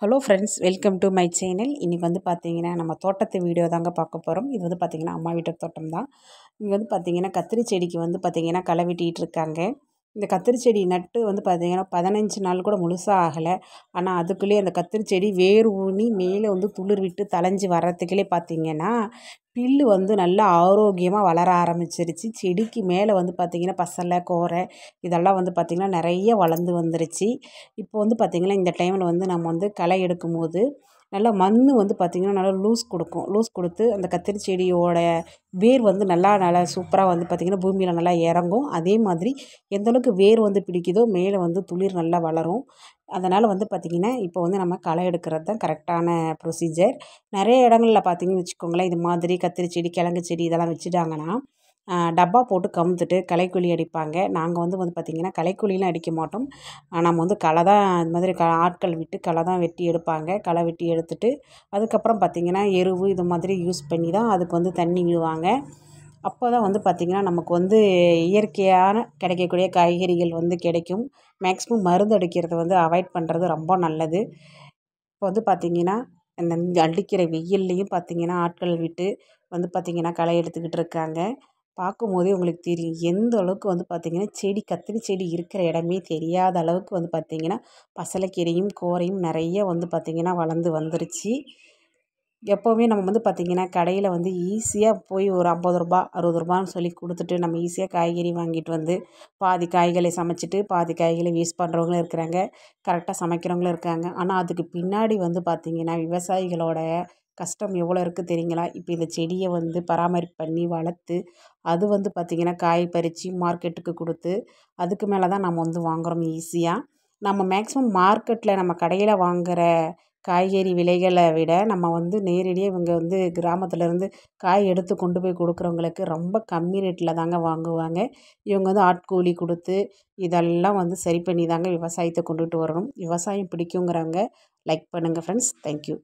Hello friends, welcome to my channel. இன்றைக்கி வந்து பார்த்திங்கன்னா நம்ம தோட்டத்து வீடியோ தாங்க பார்க்க போகிறோம். இது வந்து பார்த்திங்கன்னா அம்மா வீட்டு தோட்டம் தான். இங்கே வந்து பார்த்திங்கன்னா கத்திரி செடிக்கு வந்து பார்த்திங்கன்னா களை வெட்டிகிட்டு இருக்காங்க. இந்த கத்திரி செடி நட்டு வந்து பார்த்திங்கன்னா 15 நாள் கூட முழுசாக ஆகலை. ஆனால் அதுக்குள்ளேயே அந்த கத்திரி செடி வேர் ஊனி மேலே வந்து துளிர் விட்டு தழைஞ்சி வர்றதுக்குள்ளே பார்த்திங்கன்னா பில்லு வந்து நல்லா ஆரோக்கியமாக வளர ஆரம்பிச்சிருச்சு. செடிக்கு மேலே வந்து பார்த்திங்கன்னா பசலை கோரை இதெல்லாம் வந்து பார்த்திங்கன்னா நிறைய வளர்ந்து வந்துருச்சு. இப்போ வந்து பார்த்திங்கன்னா இந்த டைமில் வந்து நம்ம வந்து களை எடுக்கும்போது நல்லா மண் வந்து பார்த்திங்கன்னா நல்லா லூஸ் கொடுத்து அந்த கத்திரி செடியோட வேர் வந்து நல்லா சூப்பராக வந்து பார்த்திங்கன்னா பூமியில் நல்லா இறங்கும். அதே மாதிரி எந்தளவுக்கு வேர் வந்து பிடிக்குதோ மேலே வந்து துளிர் நல்லா வளரும். அதனால் வந்து பார்த்திங்கன்னா இப்போ வந்து நம்ம களை எடுக்கிறது தான் கரெக்டான ப்ரொசீஜர். நிறைய இடங்களில் பார்த்திங்கன்னு வச்சுக்கோங்களேன், இது மாதிரி கத்திரி செடி கிழங்கு செடி இதெல்லாம் வச்சுட்டாங்கன்னா டப்பா போட்டு கமுத்துட்டு களைக்கொல்லி அடிப்பாங்க. நாங்கள் வந்து பார்த்திங்கன்னா களைக்கொல்லிலாம் அடிக்க மாட்டோம். நம்ம வந்து களை தான் இது மாதிரி ஆட்கள் விட்டு களை தான் வெட்டி எடுப்பாங்க. களை வெட்டி எடுத்துட்டு அதுக்கப்புறம் பார்த்திங்கன்னா எருவு இது மாதிரி யூஸ் பண்ணி தான் அதுக்கு வந்து தண்ணி விடுவாங்க. அப்போ தான் வந்து பார்த்திங்கன்னா நமக்கு வந்து இயற்கையான கிடைக்கக்கூடிய காய்கறிகள் வந்து கிடைக்கும். மேக்ஸிமம் மருந்து அடிக்கிறத வந்து அவாய்ட் பண்ணுறது ரொம்ப நல்லது. இப்போ வந்து பார்த்திங்கன்னா இந்த அடிக்கிற வெயில்லையும் பார்த்திங்கன்னா ஆட்கள் விட்டு வந்து பார்த்திங்கன்னா களை எடுத்துக்கிட்டு இருக்காங்க. பார்க்கும்போதே உங்களுக்கு தெரியும் எந்த அளவுக்கு வந்து பார்த்திங்கன்னா கத்திரி செடி இருக்கிற இடமே தெரியாத அளவுக்கு வந்து பார்த்திங்கன்னா பசலைக்கீரையும் கோரையும் நிறைய வந்து பார்த்திங்கன்னா வளர்ந்து வந்துருச்சு. எப்போவுமே நம்ம வந்து பார்த்திங்கன்னா கடையில் வந்து ஈஸியாக போய் ஒரு 50 ரூபா 60 ரூபான்னு சொல்லி கொடுத்துட்டு நம்ம ஈஸியாக காய்கறி வாங்கிட்டு வந்து பாதி காய்களை சமைச்சிட்டு பாதி காய்களை வேஸ்ட் பண்ணுறவங்களும் இருக்கிறாங்க, கரெக்டாக சமைக்கிறவங்களும் இருக்காங்க. ஆனால் அதுக்கு பின்னாடி வந்து பார்த்திங்கன்னா விவசாயிகளோட கஷ்டம் எவ்வளோ இருக்குது தெரியுங்களா? இப்போ இந்த செடியை வந்து பராமரிப்பு பண்ணி வளர்த்து அது வந்து பார்த்திங்கன்னா காய் பறித்து மார்க்கெட்டுக்கு கொடுத்து அதுக்கு மேலே தான் நம்ம வந்து வாங்குகிறோம் ஈஸியாக. நம்ம மேக்ஸிமம் மார்க்கெட்டில் நம்ம கடையில் வாங்குகிற காய்கறி விலைகளை விட நம்ம வந்து நேரடியாக இவங்க வந்து கிராமத்துலேருந்து காய் எடுத்து கொண்டு போய் கொடுக்குறவங்களுக்கு ரொம்ப கம்மி ரேட்டில் தாங்க வாங்குவாங்க. இவங்க வந்து ஆட்கூலி கொடுத்து இதெல்லாம் வந்து சரி பண்ணி தாங்க விவசாயத்தை கொண்டுட்டு வரணும். விவசாயம் பிடிக்குங்கிறவங்க லைக் பண்ணுங்கள் ஃப்ரெண்ட்ஸ். தேங்க்யூ.